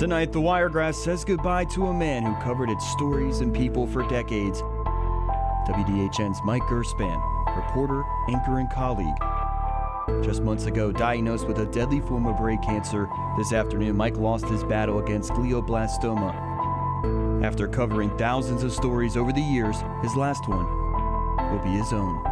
Tonight, the Wiregrass says goodbye to a man who covered its stories and people for decades. WDHN's Mike Gurspan, reporter, anchor, and colleague. Just months ago, diagnosed with a deadly form of brain cancer, this afternoon Mike lost his battle against glioblastoma. After covering thousands of stories over the years, his last one will be his own.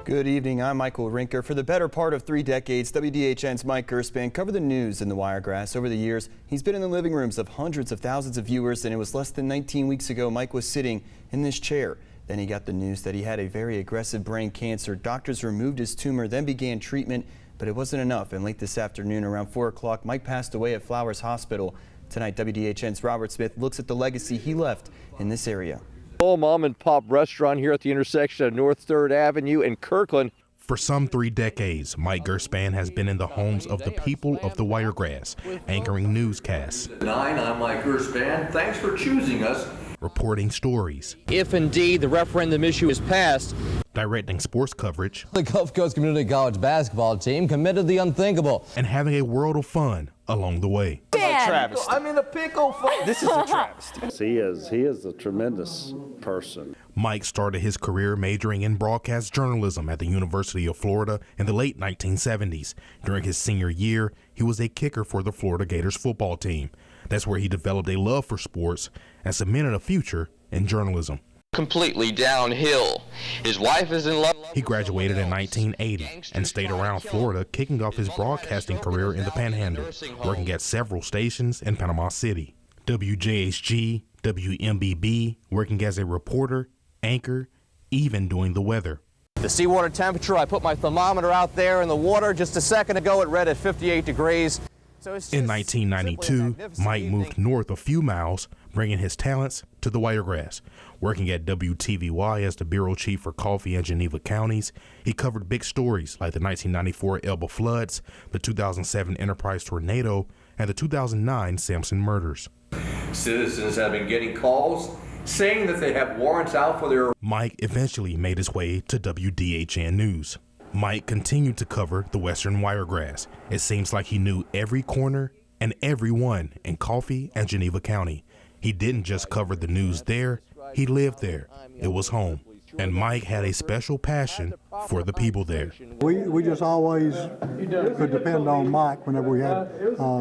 Good evening, I'm Michael Rinker. For the better part of 3 decades, WDHN's Mike Gurspan covered the news in the Wiregrass. Over the years, he's been in the living rooms of hundreds of thousands of viewers, and it was less than 19 weeks ago Mike was sitting in this chair. Then he got the news that he had a very aggressive brain cancer. Doctors removed his tumor, then began treatment, but it wasn't enough. And late this afternoon, around 4 o'clock, Mike passed away at Flowers Hospital. Tonight, WDHN's Robert Smith looks at the legacy he left in this area. Old mom and pop restaurant here at the intersection of North 3rd Avenue and Kirkland. For some 3 decades, Mike Gurspan has been in the homes of the people of the Wiregrass, anchoring newscasts. 9, I'm Mike Gurspan. Thanks for choosing us. Reporting stories. If indeed the referendum issue is passed. Directing sports coverage. The Gulf Coast Community College basketball team committed the unthinkable. And having a world of fun along the way. Travesty. I'm in a pickle. This is a travesty. He is a tremendous person. Mike started his career majoring in broadcast journalism at the University of Florida in the late 1970s. During his senior year, he was a kicker for the Florida Gators football team. That's where he developed a love for sports and cemented a future in journalism. Completely downhill. His wife is in love. He graduated in 1980 and stayed around Florida, kicking off his broadcasting career in the Panhandle, working at several stations in Panama City. WJHG, WMBB, working as a reporter, anchor, even doing the weather. The seawater temperature, I put my thermometer out there in the water just a second ago. It read at 58 degrees. In 1992, Mike moved north a few miles, bringing his talents to the Wiregrass. Working at WTVY as the bureau chief for Coffee and Geneva counties, he covered big stories like the 1994 Elba floods, the 2007 Enterprise tornado, and the 2009 Sampson murders. Citizens have been getting calls saying that they have warrants out for their... Mike eventually made his way to WDHN News. Mike continued to cover the Western Wiregrass. It seems like he knew every corner and everyone in Coffee and Geneva County. He didn't just cover the news there, he lived there. It was home. And Mike had a special passion for the people there. We just always could depend on Mike whenever we had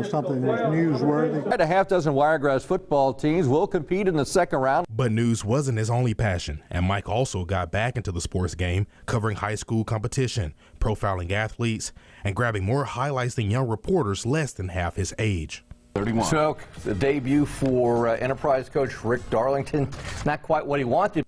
something that was newsworthy. A half dozen Wiregrass football teams will compete in the second round. But news wasn't his only passion, and Mike also got back into the sports game, covering high school competition, profiling athletes, and grabbing more highlights than young reporters less than half his age. 31. So the debut for Enterprise coach Rick Darlington, not quite what he wanted.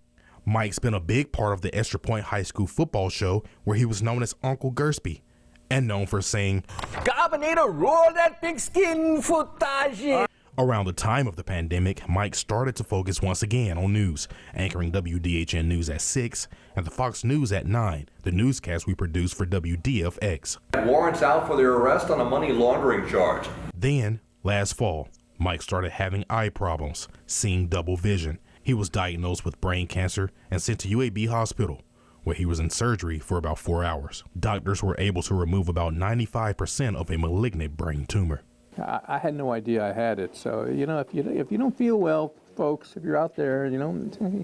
Mike's been a big part of the Esther Point High School football show, where he was known as Uncle Gursby, and known for saying, Carbonator, roll that big skin footage. Around the time of the pandemic, Mike started to focus once again on news, anchoring WDHN News at 6 and the Fox News at 9, the newscast we produce for WDFX. Warrants out for their arrest on a money laundering charge. Then, last fall, Mike started having eye problems, seeing double vision. He was diagnosed with brain cancer and sent to UAB Hospital, where he was in surgery for about 4 hours. Doctors were able to remove about 95% of a malignant brain tumor. I had no idea I had it. So, if you don't feel well, folks, if you're out there,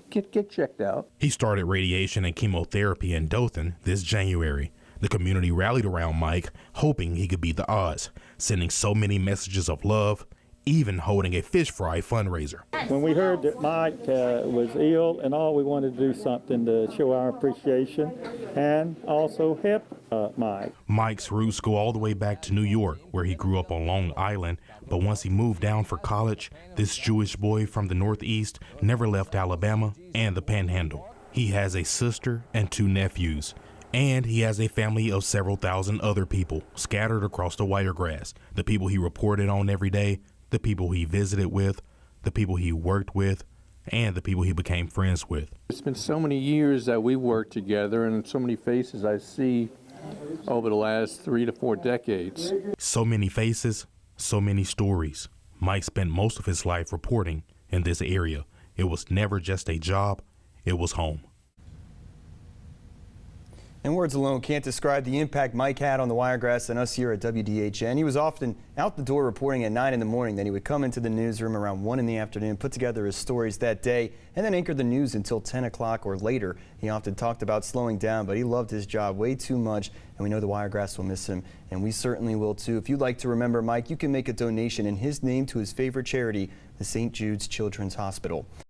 get checked out. He started radiation and chemotherapy in Dothan this January. The community rallied around Mike, hoping he could beat the odds, sending so many messages of love, even holding a fish fry fundraiser. When we heard that Mike was ill and all, we wanted to do something to show our appreciation and also help Mike. Mike's roots go all the way back to New York, where he grew up on Long Island, but once he moved down for college, this Jewish boy from the Northeast never left Alabama and the Panhandle. He has a sister and 2 nephews. And he has a family of several thousand other people scattered across the Wiregrass, the people he reported on every day, the people he visited with, the people he worked with, and the people he became friends with. It's been so many years that we worked together and so many faces I see over the last 3 to 4 decades. So many faces, so many stories. Mike spent most of his life reporting in this area. It was never just a job, it was home. And words alone can't describe the impact Mike had on the Wiregrass and us here at WDHN. He was often out the door reporting at 9 in the morning. Then he would come into the newsroom around 1 in the afternoon, put together his stories that day, and then anchor the news until 10 o'clock or later. He often talked about slowing down, but he loved his job way too much, and we know the Wiregrass will miss him, and we certainly will too. If you'd like to remember Mike, you can make a donation in his name to his favorite charity, the St. Jude's Children's Hospital.